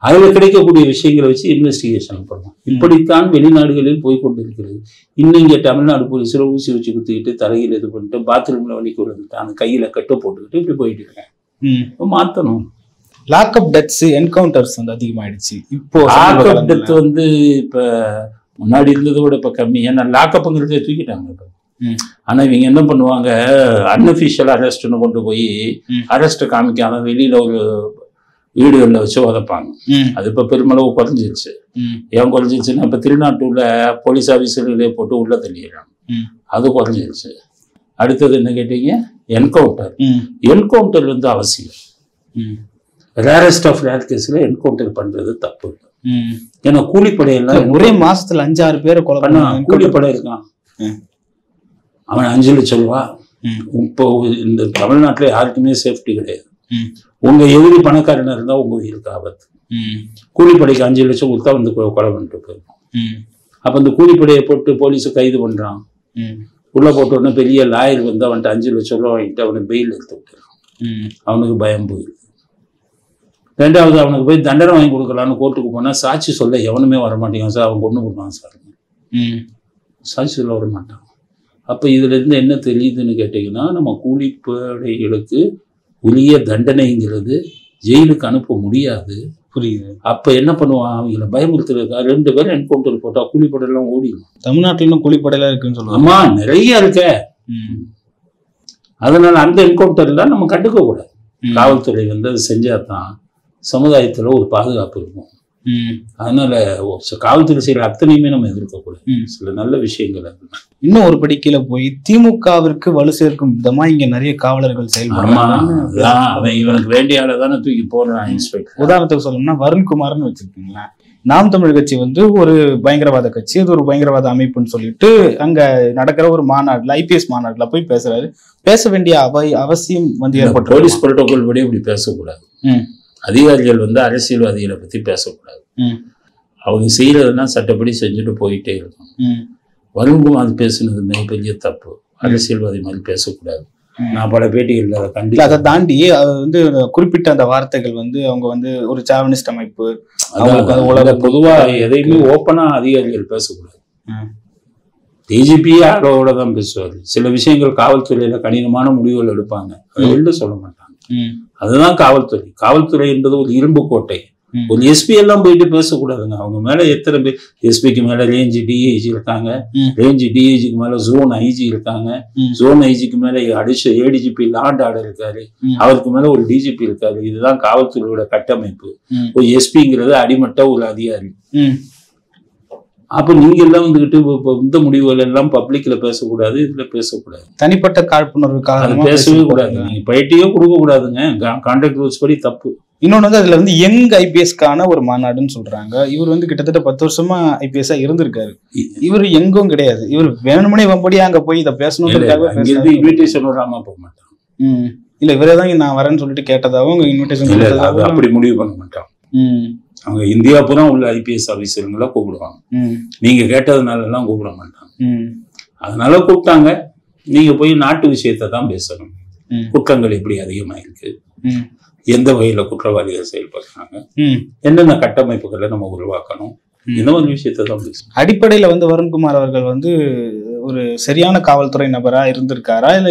அதுல கிடைக்கக்கூடிய விஷயங்களை வச்சு இன்வெஸ்டிகேஷன் பண்ணுவான். இப்படித்தான் வெளிநாடுகளில் போய்கொண்டிருக்கிறது. இன்னும் இங்க தமிழ்நாடு போலீஸ்ல ஊசி வச்சு குத்திக்கிட்டு தலையில் இது பண்ணிட்டு பாத்ரூம்ல வலிக்கு விழுந்துட்டு அந்த கையில கட்டு போட்டுக்கிட்டு இப்படி போயிட்டு இருக்கேன். மாத்தணும். லாக்அப் டெத்ஸ், என்கவுண்டர்ஸ் வந்து அதிகமாயிடுச்சு. இப்போ லாக்அப் டெத் வந்து இப்ப முன்னாடி இருந்ததை விட இப்ப கம்மி. ஏன்னா லாக்அப்ங்கிறத தூக்கிட்டாங்க இப்ப. ஆனா இவங்க என்ன பண்ணுவாங்க, அன்அஃபிஷியல் அரெஸ்ட்னு கொண்டு போய் அரெஸ்ட் காமிக்காம வெளியில ஒரு வீடுகளில் வச்சு உதைப்பாங்க. அது இப்ப பெருமளவு குறைஞ்சிருச்சு. ஏன் குறைஞ்சிருச்சுன்னா இப்ப திருநாட்டுல போலீஸ் ஆபீசர்களே போட்டு உள்ள தள்ளிடுறாங்க, அது குறைஞ்சிருச்சு. அடுத்தது என்ன கேட்டீங்க, என்கவுண்டர். என்கவுண்டர் வந்து அவசியம். ரேரஸ்ட் ஆஃப் ரேர் கேஸ்ல என்கவுண்டர் பண்றது தப்பு. ஏன்னா கூலிப்படையெல்லாம் ஒரே மாசத்துல 5-6 பேரை கொலை பண்ண கூலிப்படை இருக்கான், அவன் 5 லட்சம் ரூபா. இப்போ இந்த தமிழ்நாட்டுல யாருக்குமே சேஃப்டி கிடையாது. உங்க எதிரி பணக்காரனா இருந்தா உங்க உயிருக்கு ஆபத்து. கூலிப்படைக்கு 5 லட்சம் கொடுத்தா வந்து கொலை பண்ணிட்டு போயிருக்கும். அப்ப இந்த கூலிப்படையை போட்டு போலீஸை கைது பண்றான். உள்ள போட்ட உடனே பெரிய லாயர் வந்து அவன்கிட்ட 5 லட்சம் ரூபா வாங்கிட்டு அவனை பெயில் எடுத்து விட்டுறான். அவனுக்கு பயம் போயிடுது. ரெண்டாவது, அவனுக்கு போய் தண்டனை வாங்கி கொடுக்கலான்னு கோர்ட்டுக்கு போனா சாட்சி சொல்ல எவனுமே வரமாட்டேங்கான் சார், அவன் கொண்டு கொடுப்பான் சார், சாட்சி சொல்ல வரமாட்டான். அப்ப இதுல இருந்து என்ன தெரியுதுன்னு கேட்டீங்கன்னா, நம்ம கூலிப்படைகளுக்கு உரிய தண்டனைங்கிறது ஜெயிலுக்கு அனுப்ப முடியாது. புரியுது. அப்ப என்ன பண்ணுவான், அவங்கள பயமுறுத்துறதுக்கா 2 பேரும் என்கவுண்டர் போட்டா கூலிப்படையெல்லாம் ஓடிடும். தமிழ்நாட்டுல கூலிப்படையெல்லாம் இருக்குன்னு சொல்லுவாங்க. ஆமா, நிறைய இருக்க. அதனால அந்த என்கவுண்டர்ல நம்ம கண்டுக்க கூடாது. காவல்துறை வந்து அது செஞ்சாதான் சமுதாயத்துல ஒரு பாதுகாப்பு இருக்கும். அதனால காவல்துறை செய்யற அத்தனையுமே நம்ம எதிர்க்கக்கூடாது. சில நல்ல விஷயங்கள். இன்னும் ஒரு படிக்கையில போய் திமுகவிற்கு வலு சேர்க்கும் விதமா இங்க நிறைய காவலர்கள் செயல்படுறாங்க. இவனுக்கு வேண்டிய ஆளதானே தூக்கி போடுறான் இன்ஸ்பெக்டர். உதாரணத்துக்கு சொல்லணும்னா வருண்குமார்னு வச்சிருக்கீங்களா, நாம் தமிழ் கட்சி வந்து ஒரு பயங்கரவாத கட்சி, அது ஒரு பயங்கரவாத அமைப்புன்னு சொல்லிட்டு அங்க நடக்கிற ஒரு மாநாடுல, IPS மாநாடுல போய் பேசுறாரு. பேச வேண்டிய அவசியம் வந்து ஏற்பட்டு போலீஸ் புரோட்டோகால் படி இப்படி பேசக்கூடாது. அதிகாரிகள் வந்து அரசியல்வாதிகளை பத்தி பேசக்கூடாது. அவங்க செய்யறதுன்னா சட்டப்படி செஞ்சுட்டு போயிட்டே இருக்கும். வருண்குமார் பேசுனது மிகப்பெரிய தப்பு. அரசியல்வாதி மாதிரி பேசக்கூடாது. நான் பல பேட்டிகள் அதை கண்டிப்பா. அதை தாண்டி வந்து குறிப்பிட்ட அந்த வார்த்தைகள் வந்து அவங்க வந்து ஒரு சாவனிஸ்ட் அமைப்பு, பொதுவா எதையுமே ஓப்பனா அதிகாரிகள் பேசக்கூடாது. டிஜிபியே அதோட தான் பேசுவாரு. சில விஷயங்கள் காவல்துறையில கடினமான முடிவுகள் எடுப்பாங்க, அதை வெளில சொல்ல மாட்டாங்க. அதுதான் காவல்துறை. காவல்துறை என்பது ஒரு இரும்பு கோட்டை. ஒரு எஸ்பி எல்லாம் போயிட்டு பேசக்கூடாதுங்க. அவங்க மேல எத்தனை பேர் எஸ்பிக்கு மேல ரேஞ்சு டிஐஜி இருக்காங்க, ரேஞ்சு டிஐஜிக்கு மேல ஜோன் ஐஜி இருக்காங்க, ஜோன் ஐஜிக்கு மேல அடிச்ச ஏடிஜிபி லாண்ட் ஆர்டர் இருக்காரு, அவருக்கு மேல ஒரு டிஜிபி இருக்காரு. இதுதான் காவல்துறையோட கட்டமைப்பு. ஒரு எஸ்பிங்கிறது அடிமட்ட ஒரு அதிகாரி. அப்ப நீங்க எல்லாம் வந்துகிட்டு இந்த முடிவுகள் எல்லாம் பப்ளிக்ல பேசக்கூடாது, இதுல பேசக்கூடாது, தனிப்பட்ட காழ்ப்புணர்வுக்காக பேசவே கூடாது. நீங்க பயிற்சியே கொடுக்க கூடாதுங்க, கான்ட்ராக்ட் ரூல்ஸ் படி தப்பு. இன்னொன்னு வந்து அதுல வந்து யங் ஐபிஎஸ்க்கான ஒரு மாநாடுன்னு சொல்றாங்க. இவர் வந்து கிட்டத்தட்ட 10 வருஷமா ஐபிஎஸ்ஸா இருந்திருக்காரு. இவர் எங்கும் கிடையாது, இவர் வேணுமனே வம்படியா அங்க போய் இதை பேசணும்ன்றதுக்காக இன்விடேஷன் வராம போக மாட்டான். இல்ல இவரே தான் நான் வரேன்னு சொல்லிட்டு கேட்டதாவும் இன்விடேஷன் அப்படி முடிவு பண்ண மாட்டான். அவங்க இந்தியா பூரா உள்ள ஐபிஎஸ் ஆபீசருங்கள கூப்பிடுவாங்க. நீங்க கேட்டதுனால எல்லாம் கூப்பிட மாட்டாங்க. அதனால கூப்பிட்டாங்க. நீங்க போய் நாட்டு விஷயத்தை தான் பேசணும். குற்றங்கள் எப்படி அதிகமாயிருக்கு, எந்த வகையில குற்றவாளிகள் செயல்படுறாங்க, என்னென்ன கட்டமைப்புகளை நம்ம உருவாக்கணும், இந்த மாதிரி விஷயத்தை தான் பேசணும். அடிப்படையில வந்து வருண்குமார் அவர்கள் வந்து ஒரு சரியான காவல்துறை நபரா இருந்திருக்காரா இல்ல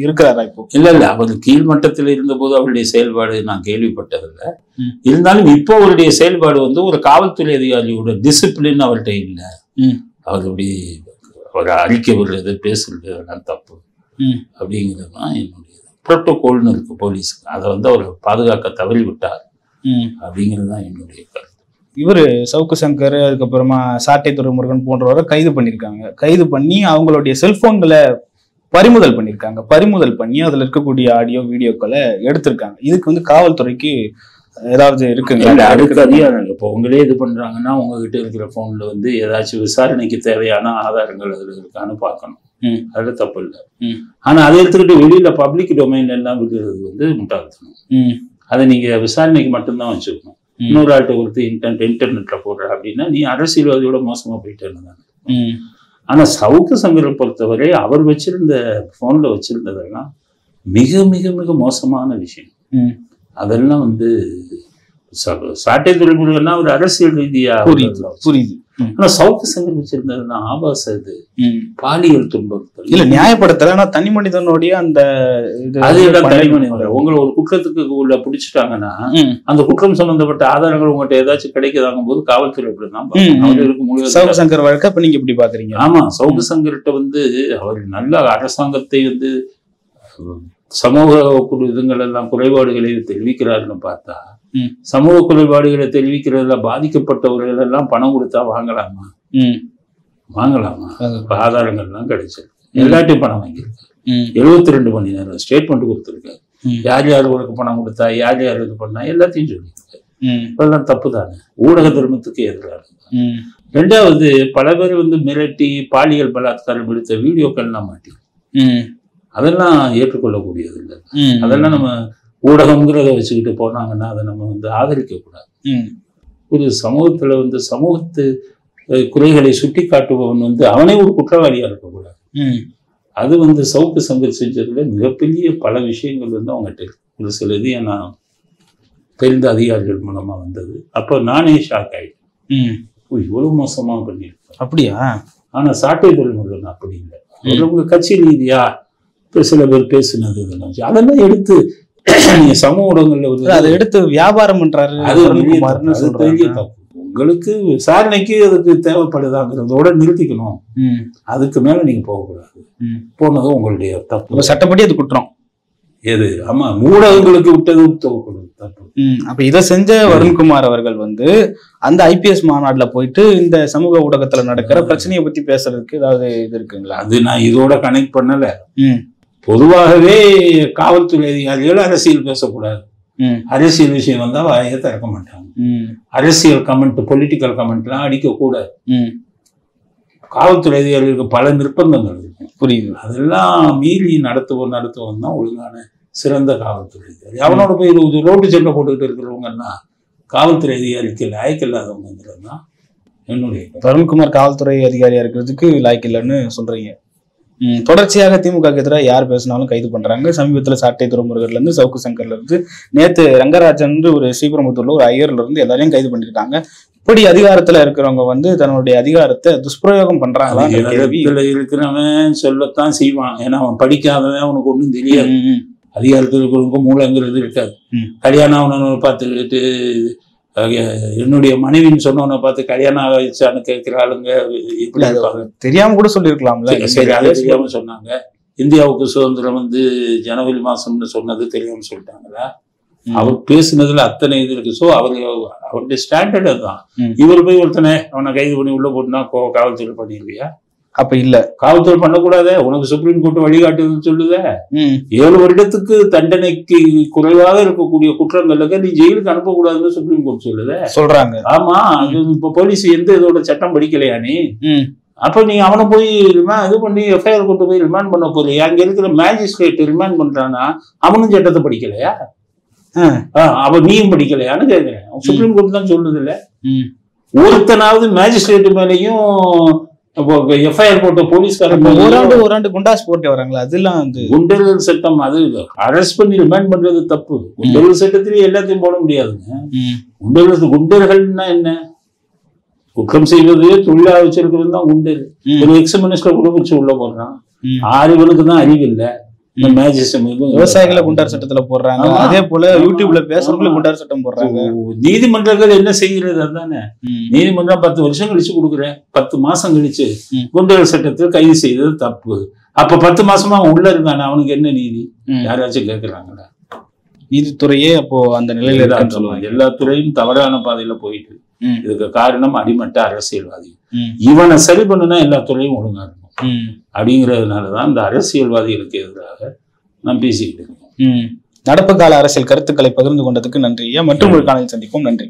இருக்கிறாரா? இப்போ இல்ல அவர் கீழ்மட்டத்தில் இருந்த போது அவருடைய செயல்பாடு நான் கேள்விப்பட்டதில்லை. இருந்தாலும் இப்போ அவருடைய செயல்பாடு வந்து ஒரு காவல்துறை அதிகாரியோட டிசிப்ளின் அவர்கிட்ட இல்லை. அவருடைய ஒரு அறிக்கை விடுறது, பேசுறது அதெல்லாம் தப்பு அப்படிங்கிறது தான் என்னுடைய புரோட்டோகால்னு இருக்கு போலீஸுக்கு. அதை வந்து அவர் பாதுகாக்க தவறி விட்டார் அப்படிங்கிறது தான் என்னுடைய கருத்து. இவர் சவுக்கு சங்கர், அதுக்கப்புறமா சாட்டை துரைமுருகன் போன்றவரை கைது பண்ணியிருக்காங்க. கைது பண்ணி அவங்களுடைய செல்போன்களை பறிமுதல் பண்ணியிருக்காங்க. பறிமுதல் பண்ணி அதுல இருக்கக்கூடிய ஆடியோ வீடியோக்களை எடுத்திருக்காங்க. இதுக்கு வந்து காவல்துறைக்கு ஏதாவது இருக்குங்க? அதுக்கு அதிகாரம். இப்போ உங்களே இது பண்றாங்கன்னா உங்ககிட்ட இருக்கிற போன்ல வந்து ஏதாச்சும் விசாரணைக்கு தேவையான ஆதாரங்கள் அதுல இருக்கான்னு பார்க்கணும். அதுல தப்பு இல்லை. ஆனா அதை எடுத்துக்கிட்டு வெளியில பப்ளிக் டொமைன்ல எல்லாம் இருக்கிறது வந்து முட்டாள்தனம். அதை நீங்க விசாரணைக்கு மட்டும்தான் வச்சுக்கணும். இன்னொரு ஆள்கிட்ட கொடுத்து இன்டர்நெட்ல போடுற அப்படின்னா நீ அரசியல்வாதியோட மோசமா போயிட்டேன்னு தானே. ஆனா சவுக்கு சங்கரை பொறுத்தவரை அவர் வச்சிருந்த போன்ல வச்சிருந்ததெல்லாம் மிக மிக மிக மோசமான விஷயம். அதெல்லாம் வந்து சாட்டை துறைமுருகன்னா ஒரு அரசியல் ரீதியா புரியுது. ஆனா சவுக்கு சங்கர் வச்சிருந்ததுன்னா ஆபாச இது, பாலியல் துன்புறுத்தல். இல்ல நியாயப்படுத்தல, ஆனா தனி மனிதனுடைய அந்த தனி மனிதன் உங்களை ஒரு குற்றத்துக்கு உள்ள பிடிச்சிட்டாங்கன்னா அந்த குற்றம் சம்பந்தப்பட்ட ஆதாரங்கள் உங்கள்கிட்ட ஏதாச்சும் கிடைக்குதாங்கும் போது காவல்துறை அப்படிதான். சவுக்கு சங்கர் வழக்க இப்ப நீங்க எப்படி பாக்குறீங்க? ஆமா, சவுக்கு சங்கர்கிட்ட வந்து அவர் நல்ல அரசாங்கத்தை வந்து சமூக இதுங்கள் எல்லாம் குறைபாடுகளை தெரிவிக்கிறாருன்னு பார்த்தா, சமூக குறைபாடுகளை தெரிவிக்கிறதுல பாதிக்கப்பட்டவர்கள் எல்லாம் பணம் கொடுத்தா வாங்கலாமா? வாங்கலாமா? ஆதாரங்கள்லாம் கிடைச்சது. எல்லாத்தையும் பணம் வாங்கியிருக்காரு. 72 மணி நேரம் ஸ்டேட்மெண்ட் கொடுத்துருக்காரு. யார் யார் உனக்கு பணம் கொடுத்தா, யார் யார் இது பண்ணா எல்லாத்தையும் சொல்லியிருக்காரு. இதெல்லாம் தப்பு தானே, ஊடக தர்மத்துக்கு எதிராக. ரெண்டாவது, பல பேர் வந்து மிரட்டி பாலியல் பலாத்காரம் எடுத்த வீடியோக்கள்லாம் மாட்டி அதெல்லாம் ஏற்றுக்கொள்ளக்கூடியது இல்லை. அதெல்லாம் நம்ம ஊடகம்ங்கிறத வச்சுக்கிட்டு போனாங்கன்னா அதை நம்ம வந்து ஆதரிக்க கூடாது. ஒரு சமூகத்துல வந்து சமூகத்து குறைகளை சுட்டி காட்டுபவன் வந்து அவனே ஒரு குற்றவாளியா இருக்கக்கூடாது. அது வந்து சவுக்கு சங்கர் செஞ்சதுல மிகப்பெரிய பல விஷயங்கள் வந்து அவங்ககிட்ட இருக்கு. ஒரு சில இது நான் தெரிந்த அதிகாரிகள் மூலமா வந்தது. அப்போ நானே ஷாக் ஆயிட்டேன், இவ்வளவு மோசமா பண்ணியிருக்கேன் அப்படியா. ஆனா சாட்டை துறைமுருகன் அப்படி இல்லை. உங்க கட்சி ரீதியா சில பேர் பேசுனது அதெல்லாம் எடுத்து நீங்க சமூக ஊடகங்கள்ல அதை எடுத்து வியாபாரம் பண்றாரு. அது பெரிய தப்பு. உங்களுக்கு விசாரணைக்கு அதுக்கு தேவைப்படுதாங்கிறதோட நிறுத்திக்கணும். அதுக்கு மேல நீங்க போகக்கூடாது. போனதும் உங்களுடைய தப்பு. சட்டப்படி அது குற்றம். எது? ஆமா, ஊடகங்களுக்கு விட்டது தப்பு. அப்ப இதை செஞ்ச வருண்குமார் அவர்கள் வந்து அந்த ஐபிஎஸ் மாநாடுல போயிட்டு இந்த சமூக ஊடகத்துல நடக்கிற பிரச்சனையை பத்தி பேசுறதுக்கு ஏதாவது இது இருக்குங்களா? அது நான் இதோட கனெக்ட் பண்ணல. பொதுவாகவே காவல்துறை அதிகாரிகள் அரசியல் பேசக்கூடாது. அரசியல் விஷயம் வந்தா வாயை திறக்க மாட்டாங்க. அரசியல் கமெண்ட், பொலிட்டிக்கல் கமெண்ட்லாம் அடிக்க கூடாது. காவல்துறை அதிகாரிகளுக்கு பல நிர்பந்தங்கள் இருக்கு. புரியுது. அதெல்லாம் மீறி நடத்துவோம் தான் ஒழுங்கான சிறந்த காவல்துறை அதிகாரி. அவனோட போய் ரோட்டு சண்டை போட்டுக்கிட்டு இருக்கிறவங்கன்னா காவல்துறை அதிகாரிக்கு லாய்க்கு இல்லாதவங்கிறது தான் என்னுடைய. வருண்குமார் காவல்துறை அதிகாரியா இருக்கிறதுக்கு லாய்க்கு இல்லைன்னு சொல்றீங்க. தொடர்ச்சியாக திமுக எதிராக யார் பேசினாலும் கைது பண்றாங்க. சமீபத்தில் சாட்டை துறைமுருகன்ல இருந்து, சவுக்கு சங்கர்ல இருந்து, நேத்து ரங்கராஜன் ஒரு ஸ்ரீபெரும்புத்தூர்ல ஒரு ஐயர்ல இருந்து எல்லாரையும் கைது பண்ணிருக்காங்க. இப்படி அதிகாரத்துல இருக்கிறவங்க வந்து தன்னுடைய அதிகாரத்தை துஷ்பிரயோகம் பண்றாங்களா? இருக்கிறவன் சொல்லத்தான் செய்வான். ஏன்னா அவன் படிக்காதவன், அவனுக்கு ஒன்றும் தெரியாது. அதிகாரத்தில் இருக்கிறவங்க மூலங்கிறது இருக்காது. கல்யாணம் அவனை பார்த்துக்கிட்டு என்னுடைய மனைவின்னு சொன்னவனை பார்த்து கல்யாணம் ஆகிச்சான்னு கேட்கிற ஆளுங்க இப்படி இருப்பாங்க. தெரியாம கூட சொல்லியிருக்கலாம்ல. சரி, அதை தெரியாம சொன்னாங்க. இந்தியாவுக்கு சுதந்திரம் ஜனவரி மாசம்னு சொன்னது தெரியாம சொல்லிட்டாங்களா? அவர் பேசுனதுல அத்தனை இது இருக்கு. ஸோ அவருடைய ஸ்டாண்டர்ட் அதுதான். இவர் போய் ஒருத்தனை அவனை கைது பண்ணி உள்ள போட்டுனா காவல்துறை பண்ணிருவியா? அப்ப இல்ல, காவல்துறை பண்ணக்கூடாது. உனக்கு சுப்ரீம் கோர்ட் வழிகாட்டுதுன்னு சொல்லுத. 7 வருடத்துக்கு தண்டனைக்கு குறைவாக இருக்கக்கூடிய குற்றங்களுக்கு நீ ஜெயிலுக்கு அனுப்பக்கூடாதுன்னு சுப்ரீம் கோர்ட் சொல்றாங்க. ஆமா, இப்ப போலீஸ் எந்த இதோட சட்டம் படிக்கலையா நீ? அப்ப நீ அவனை போய் இது பண்ணி எஃப்ஐஆர் கொண்டு போய் ரிமாண்ட் பண்ண போறியா? அங்க இருக்கிற மேஜிஸ்ட்ரேட் ரிமாண்ட் பண்றானா அவனும் சட்டத்தை படிக்கலையா? அவன் நீயும் படிக்கலையான்னு கேட்கிறேன். சுப்ரீம் கோர்ட் தான் சொல்லுது இல்ல. ஒருத்தனாவது மேஜிஸ்ட்ரேட் மேலையும் எஃப்ஐஆர் போட்ட போலீஸ்காரங்க ஓராண்டு குண்டாஸ் போட்டு வராங்களா? அதெல்லாம் குண்டர்கள் சட்டம். அது அரெஸ்ட் பண்ணி ரிமாண்ட் பண்றது தப்பு. குண்டர்கள் சட்டத்திலேயே எல்லாத்தையும் போட முடியாதுங்க. குண்டர்கள்னா என்ன? குற்றம் செய்வது தொழிலா வச்சிருக்கிறது தான் குண்டர். ஒரு எக்ஸ் மினிஸ்டர் கூட வச்சு உள்ள போடுறான். ஆறுகளுக்கு தான் அறிவு இல்லை. விவசாயிகளை குண்டார் சட்டத்துல போடுறாங்க. அதே போல யூடியூப்ல பேசுறவங்களை குண்டார் சட்டம் போடுறாங்க. நீதிமன்றங்கள் என்ன செய்கிறது? அதுதானே நீதிமன்றம் 10 வருஷம் கழிச்சு கொடுக்குறேன், 10 மாசம் கழிச்சு குண்டர் சட்டத்தில் கைது செய்தது தப்பு. அப்ப 10 மாசமா அவன் உள்ள இருந்தானே, அவனுக்கு என்ன நீதி? யாராச்சும் கேட்கிறாங்களா? நீதித்துறையே அப்போ அந்த நிலையில தான் சொல்லுவாங்க. எல்லா துறையும் தவறான பாதையில போயிட்டு. இதுக்கு காரணம் அடிமட்ட அரசியல்வாதி. இவனை சரி பண்ணுனா எல்லா துறையும் ஒழுங்கா இருக்கும் அப்படிங்கிறதுனாலதான் இந்த அரசியல்வாதிகளுக்கு எதிராக நான் பேசிக்கிட்டு இருக்கேன். நடப்பு கால அரசியல் கருத்துக்களை பகிர்ந்து கொண்டதுக்கு நன்றி. மற்றும் ஒரு காலையில் சந்திப்போம். நன்றி.